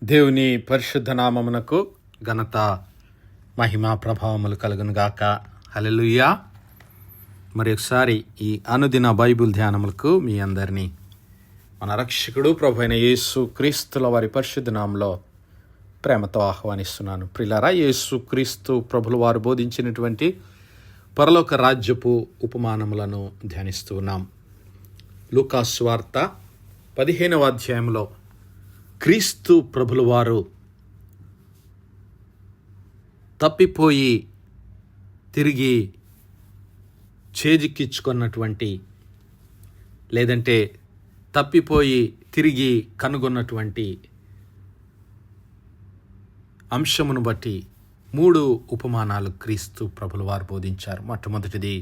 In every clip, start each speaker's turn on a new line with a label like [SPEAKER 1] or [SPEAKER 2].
[SPEAKER 1] దేవుని పరిశుద్ధ నామమునకు ఘనత మహిమ ప్రభావములు కలుగునుగాక. హల్లెలూయా. మరి ఒకసారి ఈ అనుదిన బైబిల్ ధ్యానములకు మీ అందరినీ మన రక్షకుడు ప్రభు అయిన యేసు క్రీస్తుల వారి పరిశుద్ధ నామంలో ప్రేమతో ఆహ్వానిస్తున్నాను. ప్రియులారా, యేసు క్రీస్తు ప్రభులు వారు బోధించినటువంటి పరలోక రాజ్యపు ఉపమానములను ధ్యానిస్తూ ఉన్నాం. లూకా సువార్త 15వ అధ్యాయంలో క్రీస్తు ప్రభులు వారు తప్పిపోయి తిరిగి చేజిక్కించుకున్నటువంటి, లేదంటే తప్పిపోయి తిరిగి కనుగొన్నటువంటి అంశమును బట్టి 3 ఉపమానాలు క్రీస్తు ప్రభులు వారు బోధించారు. మొట్టమొదటిది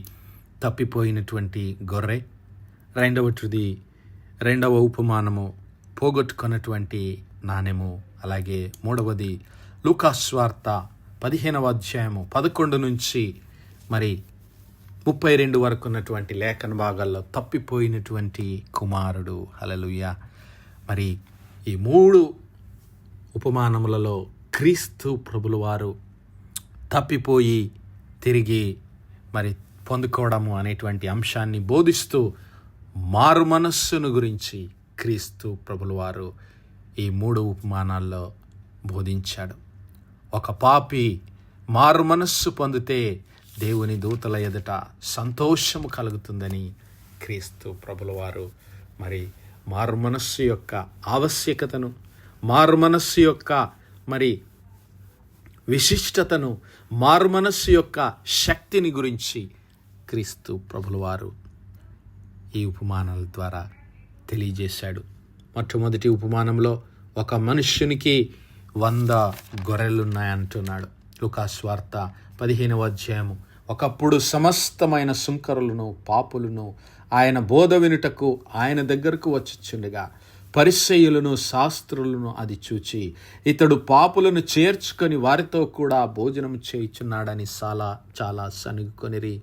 [SPEAKER 1] తప్పిపోయినటువంటి గొర్రె, రెండవ ఉపమానము పోగొట్టుకున్నటువంటి నాణెము, అలాగే మూడవది లూకా సువార్త 15వ అధ్యాయము 11 నుంచి మరి 32 వరకు ఉన్నటువంటి లేఖన భాగాల్లో తప్పిపోయినటువంటి కుమారుడు. హల్లెలూయా. మరి ఈ 3 ఉపమానములలో క్రీస్తు ప్రభులు వారు తప్పిపోయి తిరిగి మరి పొందుకోవడము అనేటువంటి అంశాన్ని బోధిస్తూ మారు మనస్సును గురించి క్రీస్తు ప్రభులు వారు ఈ 3 ఉపమానాల్లో బోధించాడు. ఒక పాపి మారు మనస్సు పొందితే దేవుని దూతల ఎదుట సంతోషము కలుగుతుందని క్రీస్తు ప్రభులు వారు మరి మారు మనస్సు యొక్క ఆవశ్యకతను, మారు మనస్సు యొక్క మరి విశిష్టతను, మారు మనస్సు యొక్క శక్తిని గురించి క్రీస్తు ప్రభులు వారు ఈ ఉపమానాల ద్వారా తెలియజేశాడు. మొట్టమొదటి ఉపమానంలో ఒక మనుష్యునికి 100 గొర్రెలున్నాయంటున్నాడు. లూకా సువార్త 15వ అధ్యాయము. ఒకప్పుడు సమస్తమైన సుంకరులను, పాపులను ఆయన బోధ వినుటకు ఆయన దగ్గరకు వచ్చుచుండగా పరిసయ్యులను, శాస్త్రులను అది చూచి ఇతడు పాపులను చేర్చుకొని వారితో కూడా భోజనం చేయుచున్నాడని చాలా సనుగుకొనిరి.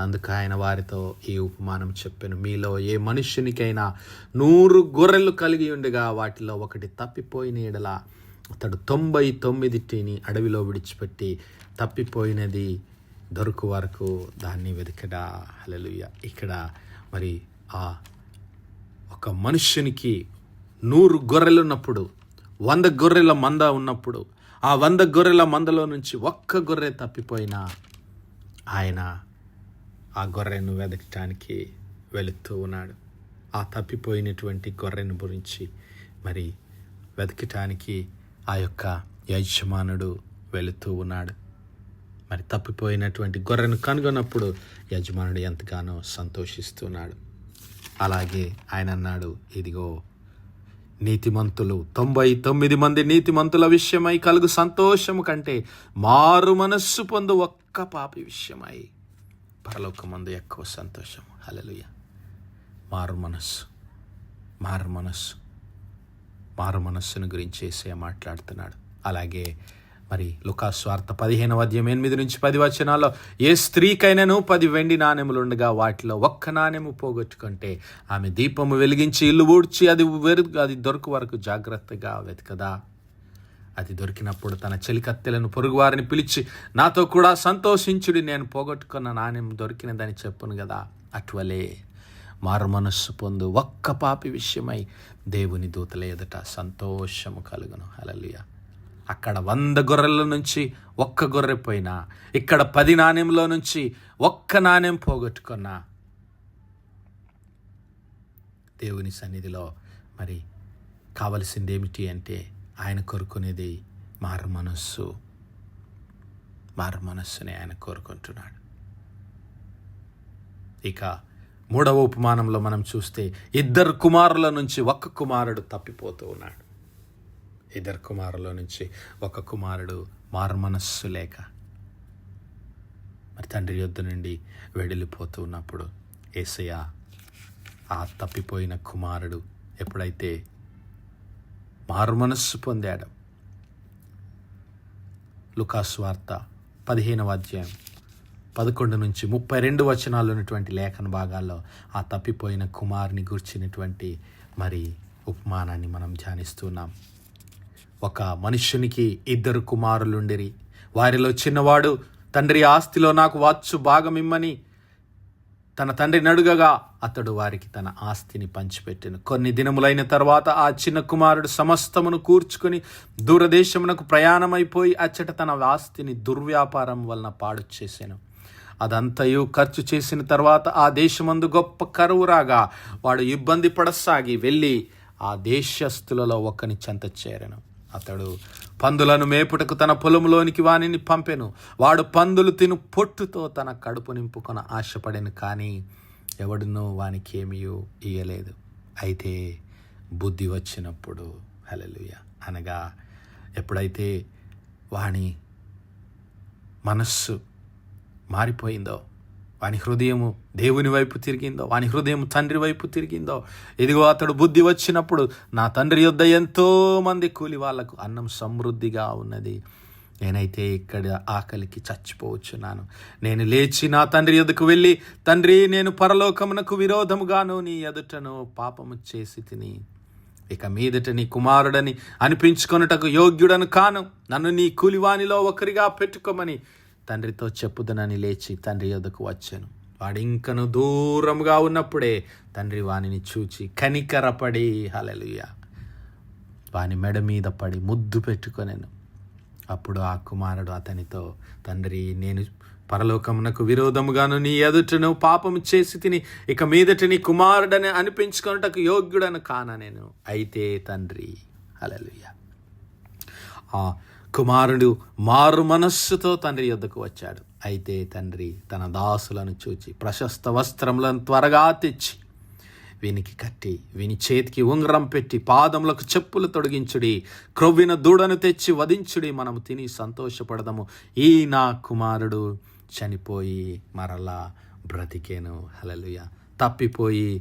[SPEAKER 1] అందుకు ఆయన వారితో ఈ ఉపమానం చెప్పెను. మీలో ఏ మనుష్యునికైనా 100 గొర్రెలు కలిగి ఉండగా వాటిలో ఒకటి తప్పిపోయిన ఎడల అతడు 99 అడవిలో విడిచిపెట్టి తప్పిపోయినది దొరకు వరకు దాన్ని వెతికడా. హల్లెలూయా. ఇక్కడ మరి ఆ ఒక మనుష్యునికి 100 గొర్రెలు ఉన్నప్పుడు, 100 గొర్రెల మంద ఉన్నప్పుడు, ఆ 100 గొర్రెల మందలో నుంచి ఒక్క గొర్రె తప్పిపోయినా ఆయన ఆ గొర్రెను వెతకటానికి వెళుతూ ఉన్నాడు. ఆ తప్పిపోయినటువంటి గొర్రెను గురించి మరి వెతకటానికి ఆ యొక్క యజమానుడు వెళుతూ ఉన్నాడు. మరి తప్పిపోయినటువంటి గొర్రెను కనుగొన్నప్పుడు యజమానుడు ఎంతగానో సంతోషిస్తున్నాడు. అలాగే ఆయన అన్నాడు, ఇదిగో నీతిమంతులు 99 మంది నీతిమంతుల విషయమై కలుగు సంతోషము కంటే మారు మనస్సు పొందు ఒక్క పాపి విషయమై పరలోకమందు ఎక్కువ సంతోషం. హల్లెలూయా. మారు మనస్సును గురించి యేసయ్య మాట్లాడుతున్నాడు. అలాగే మరి లూకా సువార్త 15వ అధ్యాయం 8 నుంచి 10 వచనాల్లో ఏ స్త్రీకైనాను 10 వెండి నాణెములు ఉండగా వాటిలో ఒక్క నాణెము పోగొట్టుకుంటే ఆమె దీపము వెలిగించి ఇల్లు ఊడ్చి అది దొరకు వరకు జాగ్రత్తగా వెతకదా? అది దొరికినప్పుడు తన చెలికత్తెలను, పొరుగువారిని పిలిచి నాతో కూడా సంతోషించుడి, నేను పోగొట్టుకున్న నాణ్యం దొరికినదని చెప్పును కదా. అటువలే మారు మనస్సు పొందు ఒక్క పాపి విషయమై దేవుని దూతల ఎదుట సంతోషము కలుగును. హల్లెలూయా. అక్కడ 100 గొర్రెల నుంచి ఒక్క గొర్రె పోయినా, ఇక్కడ 10 నాణ్యంలో నుంచి ఒక్క నాణ్యం పోగొట్టుకున్నా దేవుని సన్నిధిలో మరి కావలసింది ఏమిటి అంటే ఆయన కోరుకునేది మారు మనస్సుని ఆయన కోరుకుంటున్నాడు. ఇక 3వ ఉపమానంలో మనం చూస్తే 2 కుమారుల నుంచి ఒక్క కుమారుడు తప్పిపోతూ ఉన్నాడు. 2 కుమారుల నుంచి ఒక కుమారుడు మారు మనస్సు లేక మరి తండ్రి యొద్ద నుండి వెడలిపోతూ ఉన్నప్పుడు యేసయ్య ఆ తప్పిపోయిన కుమారుడు ఎప్పుడైతే మారు మనస్సు పొందాడు, లూకా సువార్త 15వ అధ్యాయం 11 నుంచి 32 వచనాలు ఉన్నటువంటి లేఖన భాగాల్లో ఆ తప్పిపోయిన కుమారుని గుర్చినటువంటి మరి ఉపమానాన్ని మనం ధ్యానిస్తున్నాం. ఒక మనుష్యునికి 2 కుమారులుండిరి. వారిలో చిన్నవాడు తండ్రి ఆస్తిలో నాకు వచ్చు భాగమిమ్మని తన తండ్రిని అడుగగా అతడు వారికి తన ఆస్తిని పంచిపెట్టెను. కొన్ని దినములైన తర్వాత ఆ చిన్న కుమారుడు సమస్తమును కూర్చుకొని దూరదేశమునకు ప్రయాణమైపోయి అచ్చట తన ఆస్తిని దుర్వ్యాపారం వలన పాడు చేశాను. అదంతయు ఖర్చు చేసిన తర్వాత ఆ దేశమందు గొప్ప కరువు రాగా వాడు ఇబ్బంది పడసాగి వెళ్ళి ఆ దేశస్థులలో ఒకని చెంత చేరెను. అతడు పందులను మేపుటకు తన పొలంలోనికి వానిని పంపెను. వాడు పందులు తిను పొట్టుతో తన కడుపు నింపుకొని ఆశపడెను, కానీ ఎవడునో వానికి ఏమీ ఇయ్యలేదు. అయితే బుద్ధి వచ్చినప్పుడు, హల్లెలూయా, అనగా ఎప్పుడైతే వాని మనస్సు మారిపోయిందో, వాని హృదయము దేవుని వైపు తిరిగిందో, వాని హృదయం తండ్రి వైపు తిరిగిందో, ఇదిగో అతడు బుద్ధి వచ్చినప్పుడు నా తండ్రి యొద్ద ఎంతో మంది కూలి వాళ్లకు అన్నం సమృద్ధిగా ఉన్నది, నేనైతే ఇక్కడ ఆకలికి చచ్చిపోవచ్చున్నాను. నేను లేచి నా తండ్రి యొద్దకు వెళ్ళి, తండ్రి, నేను పరలోకమునకు విరోధముగాను నీ ఎదుటను పాపము చేసి తిని ఇక మీదట నీ కుమారుడని అనిపించుకొనుటకు యోగ్యుడను కాను. నన్ను నీ కూలివానిలో ఒకరిగా పెట్టుకోమని తండ్రితో చెప్పుదనని లేచి తండ్రి యొద్దకు వచ్చాను. వాడు ఇంకను దూరంగా ఉన్నప్పుడే తండ్రి వానిని చూచి కనికరపడి, హల్లెలూయా, వాని మెడ మీద పడి ముద్దు పెట్టుకొనెను. అప్పుడు ఆ కుమారుడు అతనితో, తండ్రి, నేను పరలోకమునకు విరోధముగాను నీ ఎదుటను పాపము చేసి తిని ఇక మీదట నీ కుమారుడని అనిపించుకొనుటకు యోగ్యుడను కానా నేను. అయితే తండ్రి, హల్లెలూయా, ఆ కుమారుడు మారు మనస్సుతో తండ్రి యొద్దకు వచ్చాడు. అయితే తండ్రి తన దాసులను చూచి ప్రశస్త వస్త్రములను త్వరగా తెచ్చి వీనికి కట్టి వీని చేతికి ఉంగరం పెట్టి పాదములకు చెప్పులు తొడిగించుడి, క్రొవ్విన దూడను తెచ్చి వధించుడి, మనము తిని సంతోషపడదాము. ఈ నా కుమారుడు చనిపోయి మరలా బ్రతికేను, హల్లెలూయా, తప్పిపోయి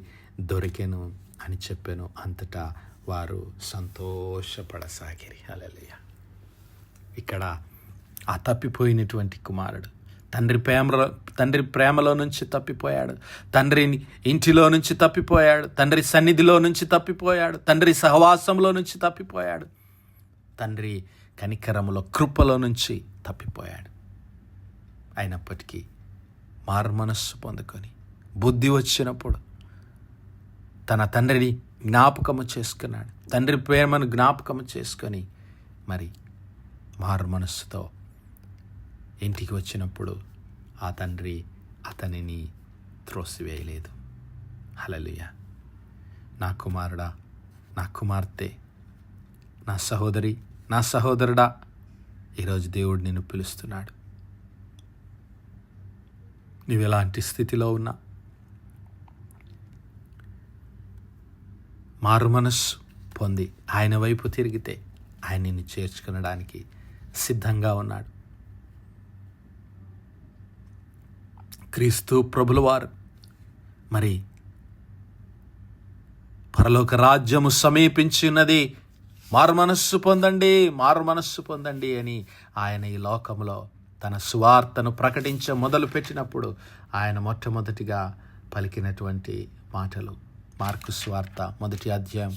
[SPEAKER 1] దొరికెను అని చెప్పాను. అంతటా వారు సంతోషపడసాగిరి, హల్లెలూయా. ఇక్కడ ఆ తప్పిపోయినటువంటి కుమారుడు తండ్రి ప్రేమలో నుంచి తప్పిపోయాడు, తండ్రి ఇంటిలో నుంచి తప్పిపోయాడు, తండ్రి సన్నిధిలో నుంచి తప్పిపోయాడు, తండ్రి సహవాసంలో నుంచి తప్పిపోయాడు, తండ్రి కనికరములో కృపలో నుంచి తప్పిపోయాడు. అయినప్పటికీ మారు మనస్సు పొందుకొని బుద్ధి వచ్చినప్పుడు తన తండ్రిని జ్ఞాపకము చేసుకున్నాడు. తండ్రి ప్రేమను జ్ఞాపకము చేసుకొని మరి మారు మనస్సుతో ఇంటికి వచ్చినప్పుడు ఆ తండ్రి అతనిని త్రోసివేయలేదు. హల్లెలూయా. నా కుమారుడా, నా కుమార్తె, నా సహోదరి, నా సహోదరుడా, ఈరోజు దేవుడు నిన్ను పిలుస్తున్నాడు. నువ్వు ఎలాంటి స్థితిలో ఉన్నా మారు మనస్సు పొంది ఆయన వైపు తిరిగితే ఆయన నిన్ను చేర్చుకొనడానికి సిద్ధంగా ఉన్నాడు. క్రీస్తు ప్రభుల వారు మరి పరలోక రాజ్యము సమీపించి ఉన్నది, మారు మనస్సు పొందండి, మారు మనస్సు పొందండి అని ఆయన ఈ లోకంలో తన సువార్తను ప్రకటించ మొదలు పెట్టినప్పుడు ఆయన మొట్టమొదటిగా పలికినటువంటి మాటలు మార్కు సువార్త 1వ అధ్యాయం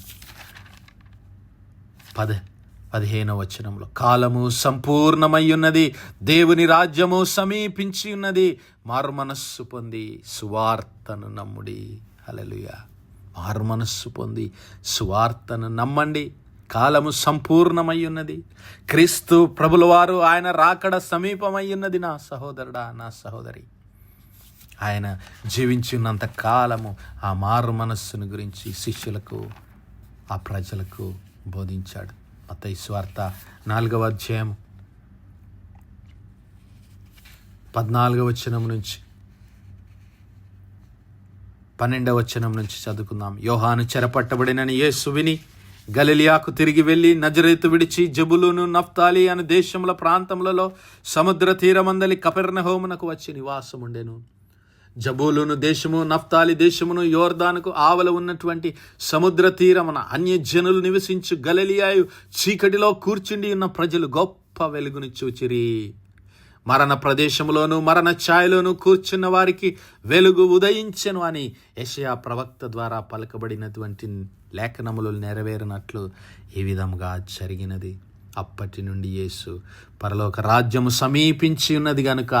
[SPEAKER 1] 15వ వచనంలో, కాలము సంపూర్ణమై ఉన్నది, దేవుని రాజ్యము సమీపించి ఉన్నది, మారు మనస్సు పొంది సువార్తను నమ్ముడి. హల్లెలూయా. మారు మనస్సు పొంది సువార్తను నమ్మండి. కాలము సంపూర్ణమై ఉన్నది. క్రీస్తు ప్రభుల వారు ఆయన రాకడ సమీపమై ఉన్నది. నా సహోదరుడా, నా సహోదరి, ఆయన జీవించి ఉన్నంత కాలము ఆ మారు మనస్సును గురించి శిష్యులకు, ఆ ప్రజలకు బోధించాడు. మత్తయి సువార్త 4వ అధ్యాయం 14వ వచనం నుంచి 12వ వచనం నుంచి చదువుకుందాం. యోహాను చెరపట్టబడినని యేసు విని గలిలయకు తిరిగి వెళ్ళి నజరేతు విడిచి జబులూను, నఫ్తాలి అను దేశముల ప్రాంతములలో సముద్ర తీరమందలి కపెర్నహూమునకు వచ్చి నివాసముండెను. జబూలూను దేశము, నఫ్తాలి దేశమును, యోర్దానుకు ఆవల ఉన్నటువంటి సముద్ర తీరమున అన్యజనులు నివసించు గలిలయయు చీకటిలో కూర్చుండి ఉన్న ప్రజలు గొప్ప వెలుగును చూచిరి. మరణ ప్రదేశములోను మరణ ఛాయలోను కూర్చున్న వారికి వెలుగు ఉదయించెను అని యెషయా ప్రవక్త ద్వారా పలకబడినటువంటి లేఖనములు నెరవేరినట్లు ఈ విధముగా జరిగినది. అప్పటి నుండి యేసు పరలోక రాజ్యము సమీపించి ఉన్నది గనుక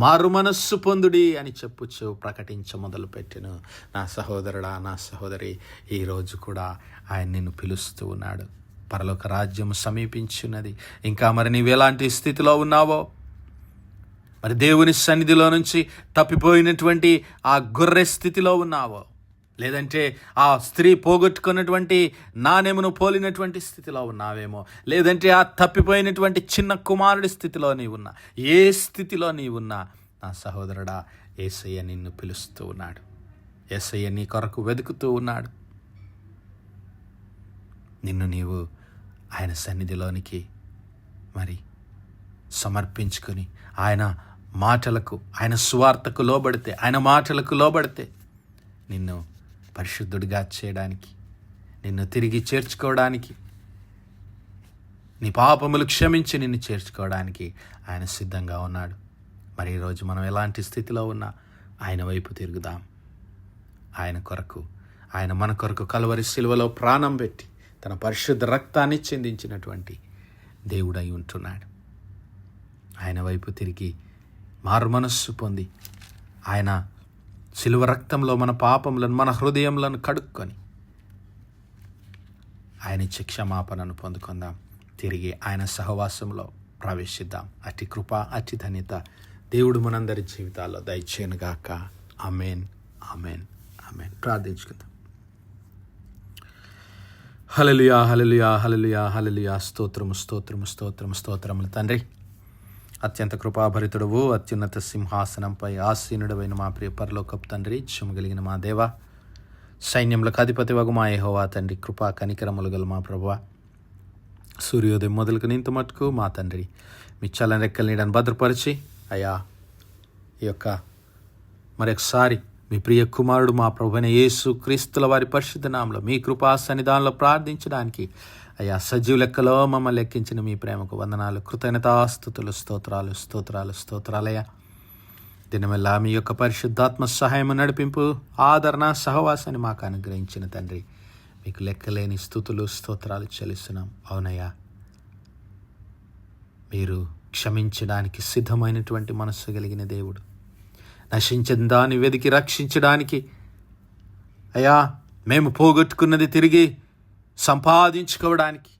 [SPEAKER 1] మారు మనస్సు పొందుడి అని చెప్పుచు ప్రకటించ మొదలుపెట్టెను. నా సహోదరుడా, నా సహోదరి, ఈరోజు కూడా ఆయన నిన్ను పిలుస్తూ ఉన్నాడు. పరలోక రాజ్యము సమీపించి ఉన్నది. ఇంకా మరి నీవు ఎలాంటి స్థితిలో ఉన్నావో, మరి దేవుని సన్నిధిలో నుంచి తప్పిపోయినటువంటి ఆ గొర్రె స్థితిలో ఉన్నావో, లేదంటే ఆ స్త్రీ పోగొట్టుకున్నటువంటి నాణెమును పోలినటువంటి స్థితిలో ఉన్నావేమో, లేదంటే ఆ తప్పిపోయినటువంటి చిన్న కుమారుడి స్థితిలో నీవున్నా, ఏ స్థితిలో నీవున్నా నా సహోదరుడా, యేసయ్య నిన్ను పిలుస్తూ ఉన్నాడు. యేసయ్య నీ కొరకు వెతుకుతూ ఉన్నాడు. నిన్ను నీవు ఆయన సన్నిధిలోనికి మరి సమర్పించుకొని ఆయన మాటలకు, ఆయన సువార్తకు లోబడితే, ఆయన మాటలకు లోబడితే నిన్ను పరిశుద్ధుడిగా చేయడానికి, నిన్ను తిరిగి చేర్చుకోవడానికి, నీ పాపములు క్షమించి నిన్ను చేర్చుకోవడానికి ఆయన సిద్ధంగా ఉన్నాడు. మరి ఈరోజు మనం ఎలాంటి స్థితిలో ఉన్నా ఆయన వైపు తిరుగుదాం. ఆయన కొరకు, ఆయన మన కొరకు కలువరి శిలువలో ప్రాణం పెట్టి తన పరిశుద్ధ రక్తాన్ని చెందించినటువంటి దేవుడై ఉంటున్నాడు. ఆయన వైపు తిరిగి మారు మనస్సు పొంది ఆయన శిలువ రక్తంలో మన పాపములను, మన హృదయములను కడుక్కొని ఆయన క్షమాపణను పొందుకుందాం. తిరిగి ఆయన సహవాసంలో ప్రవేశిద్దాం. అతి కృప, అతి ధన్యత దేవుడు మనందరి జీవితాల్లో దయచేయనుగాక. ఆమేన్, ఆమేన్, ఆమేన్. ప్రార్థించుకుందాం. హల్లెలూయా, హల్లెలూయా, హల్లెలూయా, హల్లెలూయా. స్తోత్రము, స్తోత్రము, స్తోత్రము, స్తోత్రములు తండ్రి. అత్యంత కృపాభరితుడవు, అత్యున్నత సింహాసనంపై ఆసీనుడవైన మా ప్రియ పరలోకపు తండ్రి, క్షమగలిగిన మా దేవ, సైన్యములకు అధిపతివగు మా యెహోవా తండ్రి, కృపా కనికరములు గల మా ప్రభువా, సూర్యోదయం మొదలుకు ఇంత మటుకు మా తండ్రి మీ చల్లని రెక్కల నీడను భద్రపరిచి అయ్యా ఈ యొక్క మరొకసారి మీ ప్రియ కుమారుడు మా ప్రభువైన యేసు క్రీస్తుల వారి పరిశుద్ధ నామములో మీ కృపా సన్నిధానంలో ప్రార్థించడానికి అయ్యా సజీవ లెక్కలో మమ్మల్ని లెక్కించిన మీ ప్రేమకు వందనాలు, కృతజ్ఞతాస్తుతులు, స్తోత్రాలు, స్తోత్రాలు, స్తోత్రాలయ్యా. దినమెల్లా మీ యొక్క పరిశుద్ధాత్మ సహాయం, నడిపింపు, ఆదరణ, సహవాసాన్ని మాకు అనుగ్రహించిన తండ్రి, మీకు లెక్కలేని స్తుతులు, స్తోత్రాలు చెల్లిస్తున్నాం. అవునయ్యా, మీరు క్షమించడానికి సిద్ధమైనటువంటి మనస్సు కలిగిన దేవుడు, నశించిన దాన్ని వెతికి రక్షించడానికి అయ్యా మేము పోగొట్టుకున్నది తిరిగి సంపాదించుకోవడానికి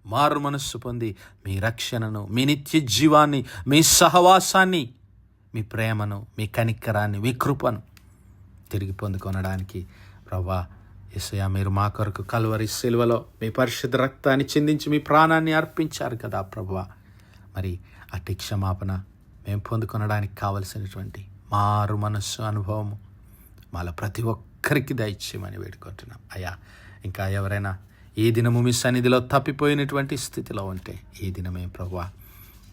[SPEAKER 1] మారు మనస్సు పొంది మీ రక్షణను, మీ నిత్య జీవాన్ని, మీ సహవాసాన్ని, మీ ప్రేమను, మీ కనికరాన్ని, మీ కృపను తిరిగి పొందుకొనడానికి ప్రభువా యేసయ్యా మీరు మా కొరకు కల్వరి సిలువలో మీ పరిశుద్ధ రక్తాన్ని చిందించి మీ ప్రాణాన్ని అర్పించారు కదా ప్రభువా. మరి అట్టి క్షమాపణ మేము పొందుకొనడానికి కావలసినటువంటి మారు మనస్సు అనుభవము మాలో ప్రతి ఒక్కరికి దయచేయమని వేడుకుంటున్నాం. అయ్యా, ఇంకా ఎవరైనా ఈ దినము మీ సన్నిధిలో తప్పిపోయినటువంటి స్థితిలో ఉంటే ఈ దినమే ప్రభువా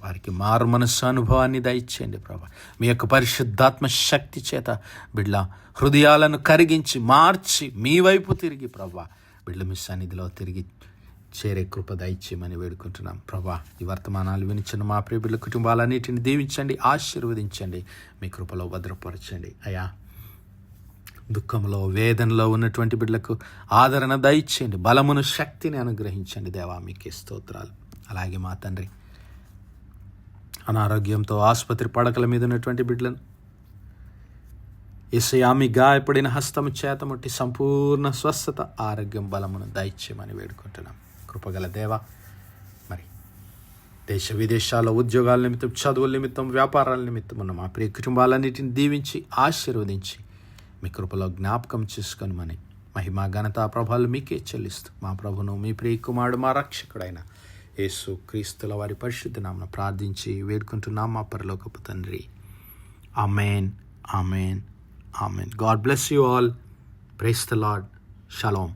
[SPEAKER 1] వారికి మారు మనస్సు అనుభవాన్ని దయచేయండి ప్రభువా. మీ యొక్క పరిశుద్ధాత్మ శక్తి చేత బిడ్డ హృదయాలను కరిగించి మార్చి మీ వైపు తిరిగి ప్రభువా బిడ్డలు మీ సన్నిధిలో తిరిగి చేరే కృప దయచేయమని వేడుకుంటున్నాం ప్రభువా. ఈ వర్తమానాలు వినిచిన మా ప్రియ బిడ్డల కుటుంబాలన్నిటిని దీవించండి, ఆశీర్వదించండి, మీ కృపలో భద్రపరచండి. అయ్యా, దుఃఖంలో, వేదనలో ఉన్నటువంటి బిడ్డలకు ఆదరణ దయచేయండి, బలమును, శక్తిని అనుగ్రహించండి దేవా, మీకే స్తోత్రాలు. అలాగే మా తండ్రి అనారోగ్యంతో ఆసుపత్రి పడకల మీద ఉన్నటువంటి బిడ్డలను యేసయ్యా మీ గాయపడిన హస్తము చేత ముట్టి సంపూర్ణ స్వస్థత, ఆరోగ్యం, బలమును దయచేయమని వేడుకుంటున్నాం. కృపగల దేవా, మరి దేశ విదేశాల్లో ఉద్యోగాల నిమిత్తం, చదువుల నిమిత్తం, వ్యాపారాల నిమిత్తం ఉన్న మా ప్రియ కుటుంబాలన్నిటిని దీవించి ఆశీర్వదించి మీ కృపలో జ్ఞాపకం చేసుకొని మని మహిమ, ఘనత, ప్రభావాలు మీకే చెల్లిస్తూ మా ప్రభును, మీ ప్రియ కుమారుడు, మా రక్షకుడైన యేసు క్రీస్తుల వారి పరిశుద్ధ నామమున ప్రార్థించి వేడుకుంటున్నాం మా పరలోకపు తండ్రి. Amen, amen, amen. God bless you all. Praise the Lord. Shalom.